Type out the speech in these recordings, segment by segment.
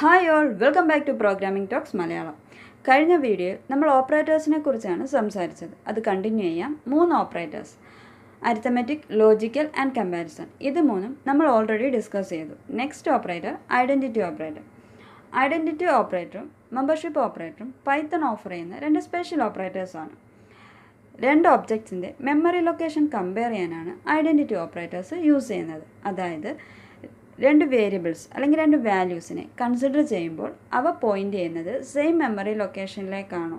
Hi all, welcome back to Programming Talks Malayalam. കഴിഞ്ഞ വീഡിയോയിൽ നമ്മൾ ഓപ്പറേറ്റേഴ്സിനെ കുറിച്ചാണ് സംസാരിച്ചത്. അത് കണ്ടിന്യൂ ചെയ്യാം. 3 operators: arithmetic, logical and comparison. ഇത് മൂന്നും നമ്മൾ ഓൾറെഡി ഡിസ്കസ് ചെയ്തു. Next operator identity operator. Identity ഓപ്പറേറ്ററും മെമ്പർഷിപ്പ് ഓപ്പറേറ്ററും പൈത്തൺ ഓഫർ ചെയ്യുന്ന 2 സ്പെഷ്യൽ ഓപ്പറേറ്റേഴ്സാണ്. 2 ഒബ്ജക്ട്സിൻ്റെ മെമ്മറി ലൊക്കേഷൻ കമ്പയർ ചെയ്യാനാണ് ഐഡൻറ്റിറ്റി ഓപ്പറേറ്റേഴ്സ് യൂസ് ചെയ്യുന്നത്. അതായത് 2 വേരിയബിൾസ് അല്ലെങ്കിൽ 2 വാല്യൂസിനെ കൺസിഡർ ചെയ്യുമ്പോൾ അവ പോയിൻ്റ് ചെയ്യുന്നത് സെയിം മെമ്മറി ലൊക്കേഷനിലേക്കാണോ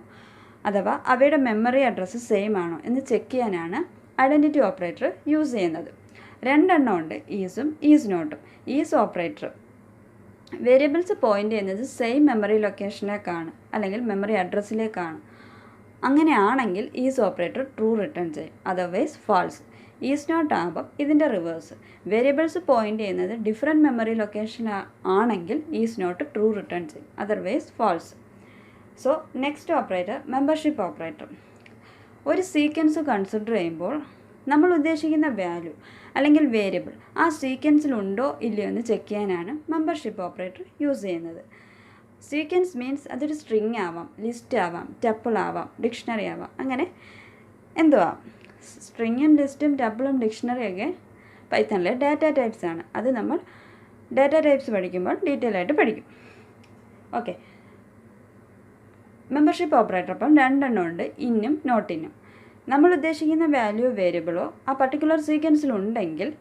അഥവാ അവയുടെ മെമ്മറി അഡ്രസ്സ് സെയിം ആണോ എന്ന് ചെക്ക് ചെയ്യാനാണ് ഐഡൻറ്റിറ്റി ഓപ്പറേറ്റർ യൂസ് ചെയ്യുന്നത്. 2 എണ്ണം ഉണ്ട്, ഈസും ഈസ് നോട്ടും. ഈസ് ഓപ്പറേറ്റർ വേരിയബിൾസ് പോയിൻ്റ് ചെയ്യുന്നത് സെയിം മെമ്മറി ലൊക്കേഷനിലേക്കാണ് അല്ലെങ്കിൽ മെമ്മറി അഡ്രസ്സിലേക്കാണ്. അങ്ങനെയാണെങ്കിൽ ഈസ് ഓപ്പറേറ്റർ ട്രൂ റിട്ടേൺ ചെയ്യും, അതർവൈസ് ഫാൾസ്. ഈസ് നോട്ട് ആകുമ്പം ഇതിൻ്റെ റിവേഴ്സ്. വേരിയബിൾസ് പോയിൻ്റ് ചെയ്യുന്നത് ഡിഫറെൻറ്റ് മെമ്മറി ലൊക്കേഷൻ ആണെങ്കിൽ ഈസ് നോട്ട് ട്രൂ റിട്ടേൺ ചെയ്യും, otherwise false. So next operator membership operator. ഒരു സീക്വൻസ് കൺസിഡർ ചെയ്യുമ്പോൾ നമ്മൾ ഉദ്ദേശിക്കുന്ന വാല്യൂ അല്ലെങ്കിൽ വേരിയബിൾ ആ സീക്വൻസിലുണ്ടോ ഇല്ലയോ എന്ന് ചെക്ക് ചെയ്യാനാണ് മെമ്പർഷിപ്പ് ഓപ്പറേറ്റർ യൂസ് ചെയ്യുന്നത്. സീക്വൻസ് മീൻസ് അതൊരു സ്ട്രിങ് ആവാം, ലിസ്റ്റ് ആവാം, ടപ്പിൾ ആവാം, ഡിക്ഷണറി ആവാം, അങ്ങനെ എന്തോ ആവാം. സ്ട്രിങ്ങും ലിസ്റ്റും ടപ്പിളും ഡിക്ഷണറിയൊക്കെ പൈത്തണിലെ ഡാറ്റ ടൈപ്സ് ആണ്. അത് നമ്മൾ ഡാറ്റ ടൈപ്സ് പഠിക്കുമ്പോൾ ഡീറ്റെയിൽ ആയിട്ട് പഠിക്കും. ഓക്കെ, മെമ്പർഷിപ്പ് ഓപ്പറേറ്റർ അപ്പം 2 എണ്ണം ഉണ്ട്, ഇന്നും നോട്ടിനും. നമ്മൾ ഉദ്ദേശിക്കുന്ന വാല്യൂ വേരിയബിളോ ആ പർട്ടിക്കുലർ സീക്വൻസിലുണ്ടെങ്കിൽ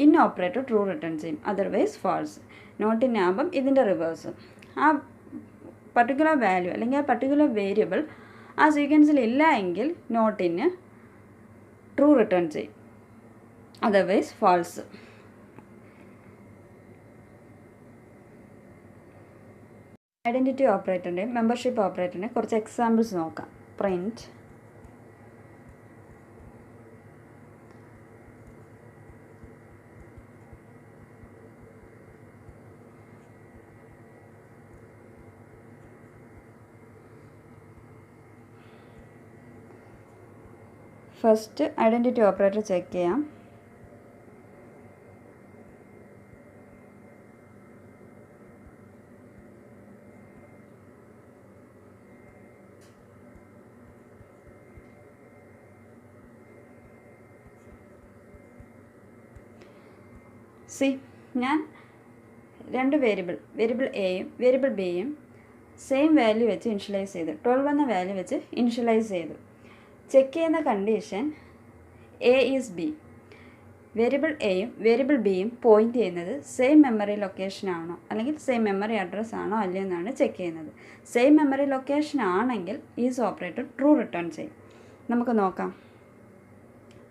ഇൻ ഓപ്പറേറ്റർ ട്രൂ റിട്ടേൺ ചെയ്യും, അതർവൈസ് ഫാൾസ്. നോട്ടിനാകുമ്പം ഇതിൻ്റെ റിവേഴ്സ്. ആ പർട്ടിക്കുലർ വാല്യൂ അല്ലെങ്കിൽ ആ പർട്ടിക്കുലർ വേരിയബിൾ ആ സീക്വൻസിൽ ഇല്ല എങ്കിൽ നോട്ടിന് ട്രൂ റിട്ടേൺ ചെയ്യും, അതർവൈസ് ഫാൾസ്. ഐഡൻറ്റിറ്റി ഓപ്പറേറ്ററിൻ്റെയും മെമ്പർഷിപ്പ് ഓപ്പറേറ്ററിൻ്റെ കുറച്ച് എക്സാമ്പിൾസ് നോക്കാം. Print, first identity operator check ചെയ്യാം. ഞാൻ 2 വേരിയബിൾ എയും വേരിയബിൾ ബിയും സെയിം വാല്യൂ വെച്ച് ഇനിഷ്യലൈസ് ചെയ്തു. 12 എന്ന വാല്യൂ വെച്ച് ഇനിഷ്യലൈസ് ചെയ്തു. ചെക്ക് ചെയ്യുന്ന condition A is B. Variable എയും വേരിയബിൾ ബിയും പോയിൻ്റ് ചെയ്യുന്നത് സെയിം മെമ്മറി ലൊക്കേഷൻ ആണോ അല്ലെങ്കിൽ സെയിം മെമ്മറി അഡ്രസ്സ് ആണോ അല്ലയോ എന്നാണ് ചെക്ക് ചെയ്യുന്നത്. സെയിം മെമ്മറി ലൊക്കേഷൻ ആണെങ്കിൽ ഈസ് ഓപ്പറേറ്റർ ട്രൂ റിട്ടേൺ ചെയ്യും. നമുക്ക് നോക്കാം.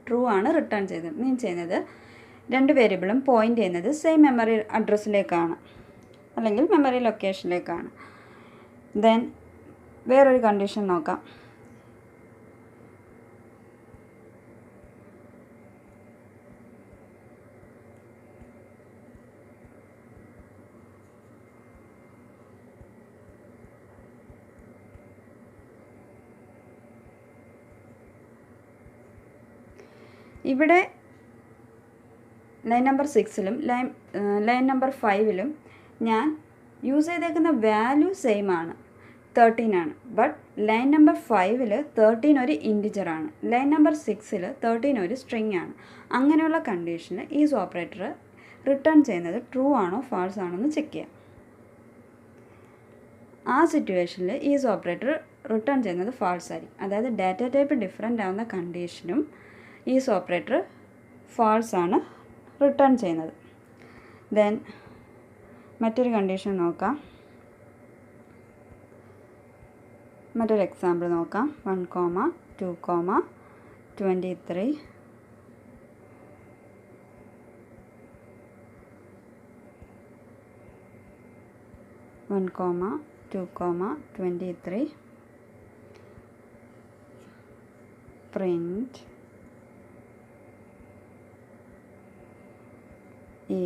ട്രൂ ആണ് റിട്ടേൺ ചെയ്തത്. മീൻ ചെയ്യുന്നത് 2 വേരിയബിളും പോയിൻ്റ് ചെയ്യുന്നത് സെയിം മെമ്മറി അഡ്രസ്സിലേക്കാണ് അല്ലെങ്കിൽ മെമ്മറി ലൊക്കേഷനിലേക്കാണ്. ദെൻ വേറൊരു കണ്ടീഷൻ നോക്കാം. ഇവിടെ ലൈൻ നമ്പർ 6ലും ലൈൻ നമ്പർ 5ലും ഞാൻ യൂസ് ചെയ്തേക്കുന്ന വാല്യൂ സെയിം ആണ്, 13 ആണ്. ബട്ട് ലൈൻ നമ്പർ 5ൽ 13 ഒരു ഇൻറ്റിജറാണ്, ലൈൻ നമ്പർ 6ൽ 13 ഒരു സ്ട്രിങ് ആണ്. അങ്ങനെയുള്ള കണ്ടീഷനിൽ ഈസ് ഓപ്പറേറ്റർ റിട്ടേൺ ചെയ്യുന്നത് ട്രൂ ആണോ ഫാൾസ് ആണോ എന്ന് ചെക്ക് ചെയ്യാം. ആ സിറ്റുവേഷനിൽ ഈസ് ഓപ്പറേറ്റർ റിട്ടേൺ ചെയ്യുന്നത് ഫാൾസ് ആയിരിക്കും. അതായത് ഡാറ്റ ടൈപ്പ് ഡിഫറെൻ്റ് ആവുന്ന കണ്ടീഷനും ഈസ് ഓപ്പറേറ്റർ ഫാൾസ് ആണ് റിട്ടേൺ ചെയ്യുന്നത്. ദെൻ മറ്റൊരു കണ്ടീഷൻ നോക്കാം. മറ്റൊരു എക്സാമ്പിൾ നോക്കാം. 1, 2, 23 1, 2, 23 print A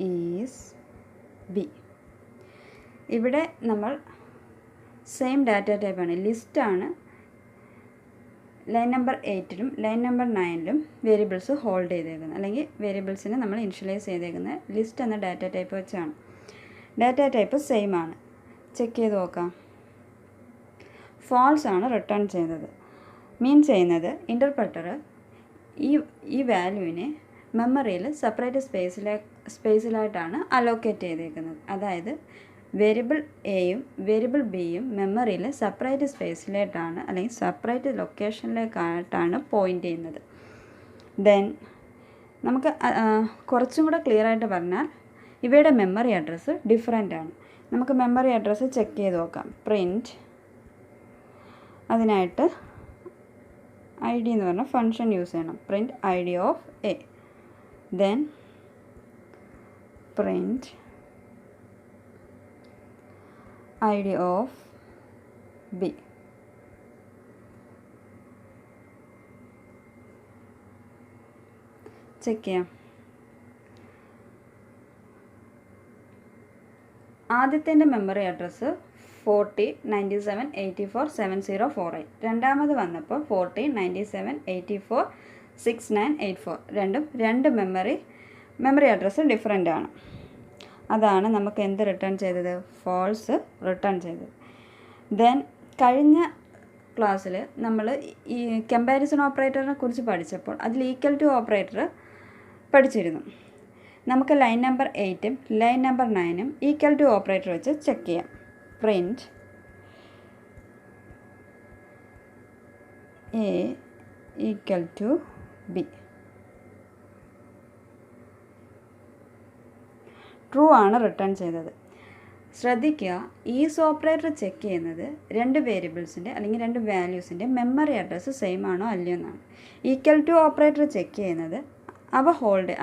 is B. ഇവിടെ നമ്മൾ സെയിം ഡാറ്റ ടൈപ്പാണ്, ലിസ്റ്റാണ്. ലൈൻ നമ്പർ 8ലും ലൈൻ നമ്പർ 9ലും വേരിയബിൾസ് ഹോൾഡ് ചെയ്തേക്കുന്നത് അല്ലെങ്കിൽ വേരിയബിൾസിനെ നമ്മൾ ഇനിഷ്യലൈസ് ചെയ്തേക്കുന്നത് ലിസ്റ്റ് എന്ന ഡാറ്റ ടൈപ്പ് വെച്ചാണ്. ഡാറ്റ ടൈപ്പ് സെയിം ആണ്. ചെക്ക് ചെയ്ത് നോക്കാം. ഫാൾസ് ആണ് റിട്ടേൺ ചെയ്യുന്നത്. മീൻ ചെയ്യുന്നത് ഇൻ്റർപ്രറ്റർ ഈ വാല്യൂവിനെ മെമ്മറിയിൽ സെപ്പറേറ്റ് സ്പേസിലായിട്ടാണ് അലോക്കേറ്റ് ചെയ്തേക്കുന്നത്. അതായത് വേരിയബിൾ എയും വേരിയബിൾ ബിയും മെമ്മറിയിൽ സെപ്പറേറ്റ് സ്പേസിലായിട്ടാണ് അല്ലെങ്കിൽ സെപ്പറേറ്റ് ലൊക്കേഷനിലേക്കായിട്ടാണ് പോയിൻ്റ് ചെയ്യുന്നത്. ദെൻ നമുക്ക് കുറച്ചും കൂടെ ക്ലിയർ ആയിട്ട് പറഞ്ഞാൽ ഇവയുടെ മെമ്മറി അഡ്രസ്സ് ഡിഫറെൻ്റ് ആണ്. നമുക്ക് മെമ്മറി അഡ്രസ്സ് ചെക്ക് ചെയ്ത് നോക്കാം. പ്രിൻറ്റ്, അതിനായിട്ട് ഐ ഡി എന്ന് പറഞ്ഞ ഫങ്ഷൻ യൂസ് ചെയ്യണം. Print I D of A, then print I D of B. Check ചെയ്യാം. ആദ്യത്തിൻ്റെ മെമ്മറി അഡ്രസ്സ് 4097847048. രണ്ടാമത് വന്നപ്പോൾ 4097846984. രണ്ട് മെമ്മറി അഡ്രസ്സ് ഡിഫറെൻ്റ് ആണ്. അതാണ് നമുക്ക് എന്ത് റിട്ടേൺ ചെയ്തത്? ഫാൾസ് റിട്ടേൺ ചെയ്തത്. ദെൻ കഴിഞ്ഞ ക്ലാസ്സിൽ നമ്മൾ ഈ കമ്പാരിസൺ ഓപ്പറേറ്ററിനെ കുറിച്ച് പഠിച്ചപ്പോൾ അതിൽ ഈക്വൽ ടു ഓപ്പറേറ്റർ പഠിച്ചിരുന്നു. നമുക്ക് ലൈൻ നമ്പർ 8ഉം ലൈൻ നമ്പർ 9ഉം ഈക്വൽ ടു ഓപ്പറേറ്റർ വെച്ച് ചെക്ക് ചെയ്യാം. Print A equal to B. True ആണ് റിട്ടേൺ ചെയ്തത്. ശ്രദ്ധിക്കുക, ഈസ് ഓപ്പറേറ്റർ ചെക്ക് ചെയ്യുന്നത് രണ്ട് വേരിയബിൾസിൻ്റെ അല്ലെങ്കിൽ രണ്ട് വാല്യൂസിൻ്റെ മെമ്മറി അഡ്രസ്സ് സെയിം ആണോ അല്ലയോ എന്നാണ്. ഈക്വൽ ടു ഓപ്പറേറ്റർ ചെക്ക് ചെയ്യുന്നത്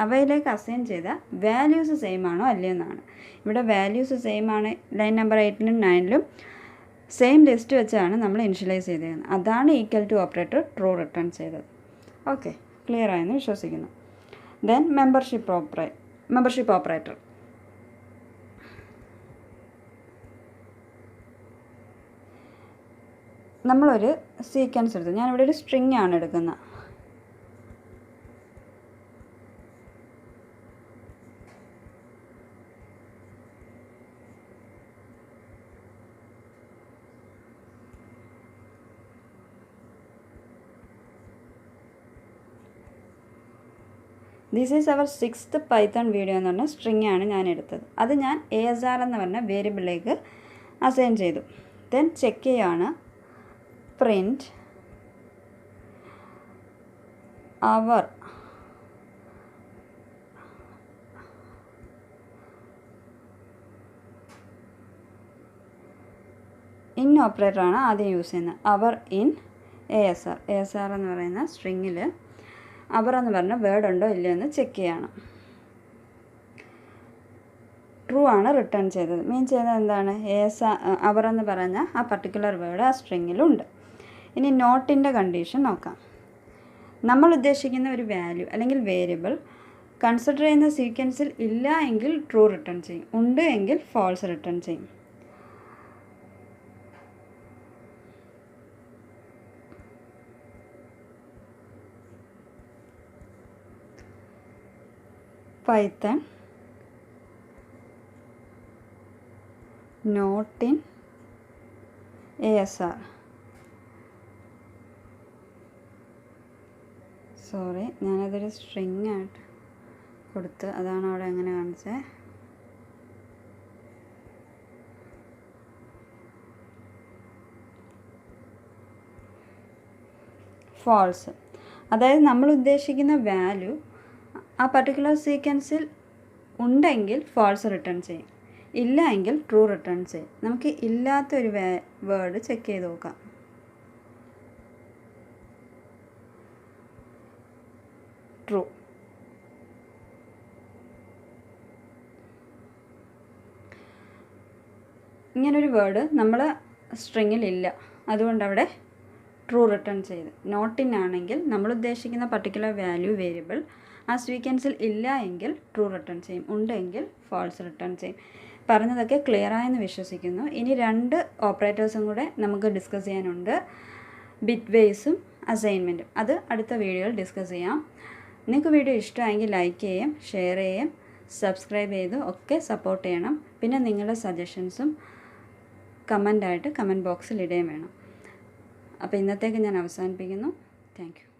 അവയിലേക്ക് അസൈൻ ചെയ്ത വാല്യൂസ് സെയിം ആണോ അല്ലയോ എന്നാണ്. ഇവിടെ വാല്യൂസ് സെയിം ആണ്. ലൈൻ നമ്പർ 8ലും 9ലും സെയിം ലിസ്റ്റ് വെച്ചാണ് നമ്മൾ ഇനിഷ്യലൈസ് ചെയ്തത്. അതാണ് equal to operator true return ചെയ്തത്. ഓക്കെ, ക്ലിയർ ആയെന്ന് വിശ്വസിക്കുന്നു. Then membership operator. നമ്മളൊരു സീക്വൻസ് എടുത്തു. ഞാനിവിടെ ഒരു സ്ട്രിങ് ആണ് എടുക്കുന്നത്. This is our 6th python video എന്ന് പറഞ്ഞ സ്ട്രിങ് ആണ് ഞാൻ എടുത്തത്. അത് ഞാൻ ASR എന്ന് പറഞ്ഞ വേരിയബിളിലേക്ക് അസൈൻ ചെയ്തു. ദെൻ ചെക്ക് ചെയ്യാണ്. പ്രിൻറ്റ് അവർ ഇൻ ഓപ്പറേറ്ററാണ് ആദ്യം യൂസ് ചെയ്യുന്നത്. അവർ ഇൻ ASR എന്ന് പറയുന്ന സ്ട്രിങ്ങിൽ അവർ എന്ന് പറഞ്ഞ വേർഡ് ഉണ്ടോ ഇല്ലയോ എന്ന് ചെക്ക് ചെയ്യണം. ട്രൂ ആണ് റിട്ടേൺ ചെയ്തത്. മീൻ ചെയ്തത് എന്താണ്? അവർ എന്ന് പറഞ്ഞ ആ പർട്ടിക്കുലർ വേർഡ് ആ സ്ട്രിങ്ങിലുണ്ട്. ഇനി നോട്ടിൻ്റെ കണ്ടീഷൻ നോക്കാം. നമ്മൾ ഉദ്ദേശിക്കുന്ന ഒരു വാല്യൂ അല്ലെങ്കിൽ വേരിയബിൾ കൺസിഡർ ചെയ്യുന്ന സീക്വൻസിൽ ഇല്ല എങ്കിൽ ട്രൂ റിട്ടേൺ ചെയ്യും, ഉണ്ട് എങ്കിൽ ഫാൾസ് റിട്ടേൺ ചെയ്യും. Python not in ASR. Sorry, ഞാനതൊരു സ്ട്രിങ് ആയിട്ട് കൊടുത്ത് അതാണ് അവിടെ അങ്ങനെ കാണിച്ചത്. ഫാൾസ്, അതായത് നമ്മൾ ഉദ്ദേശിക്കുന്ന വാല്യൂ ആ പർട്ടിക്കുലർ സീക്വൻസിൽ ഉണ്ടെങ്കിൽ ഫാൾസ് റിട്ടേൺ ചെയ്യും, ഇല്ല എങ്കിൽ ട്രൂ റിട്ടേൺ ചെയ്യും. നമുക്ക് ഇല്ലാത്തൊരു വേർഡ് ചെക്ക് ചെയ്ത് നോക്കാം. ട്രൂ. ഇങ്ങനൊരു വേർഡ് നമ്മൾ സ്ട്രിങ്ങിൽ ഇല്ല, അതുകൊണ്ട് അവിടെ ട്രൂ റിട്ടേൺ ചെയ്ത്. നോട്ട് ഇൻ ആണെങ്കിൽ നമ്മൾ ഉദ്ദേശിക്കുന്ന പർട്ടിക്കുലർ വാല്യൂ വേരിയബിൾ ആ സീക്വൻസിൽ ഇല്ല എങ്കിൽ ട്രൂ റിട്ടേൺ ചെയ്യും, ഉണ്ടെങ്കിൽ ഫാൾസ് റിട്ടേൺ ചെയ്യും. പറഞ്ഞതൊക്കെ ക്ലിയർ ആയെന്ന് വിശ്വസിക്കുന്നു. ഇനി 2 ഓപ്പറേറ്റേഴ്സും കൂടെ നമുക്ക് ഡിസ്കസ് ചെയ്യാനുണ്ട്, ബിറ്റ് വേസും അസൈൻമെൻറ്റും. അത് അടുത്ത വീഡിയോയിൽ ഡിസ്കസ് ചെയ്യാം. നിങ്ങൾക്ക് വീഡിയോ ഇഷ്ടമായെങ്കിൽ ലൈക്ക് ചെയ്യുകയും ഷെയർ ചെയ്യുകയും സബ്സ്ക്രൈബ് ചെയ്ത് ഒക്കെ സപ്പോർട്ട് ചെയ്യണം. പിന്നെ നിങ്ങളുടെ സജഷൻസും കമൻ്റായിട്ട് കമൻറ്റ് ബോക്സിൽ ഇടുകയും വേണം. അപ്പോൾ ഇന്നത്തേക്ക് ഞാൻ അവസാനിപ്പിക്കുന്നു. Thank you.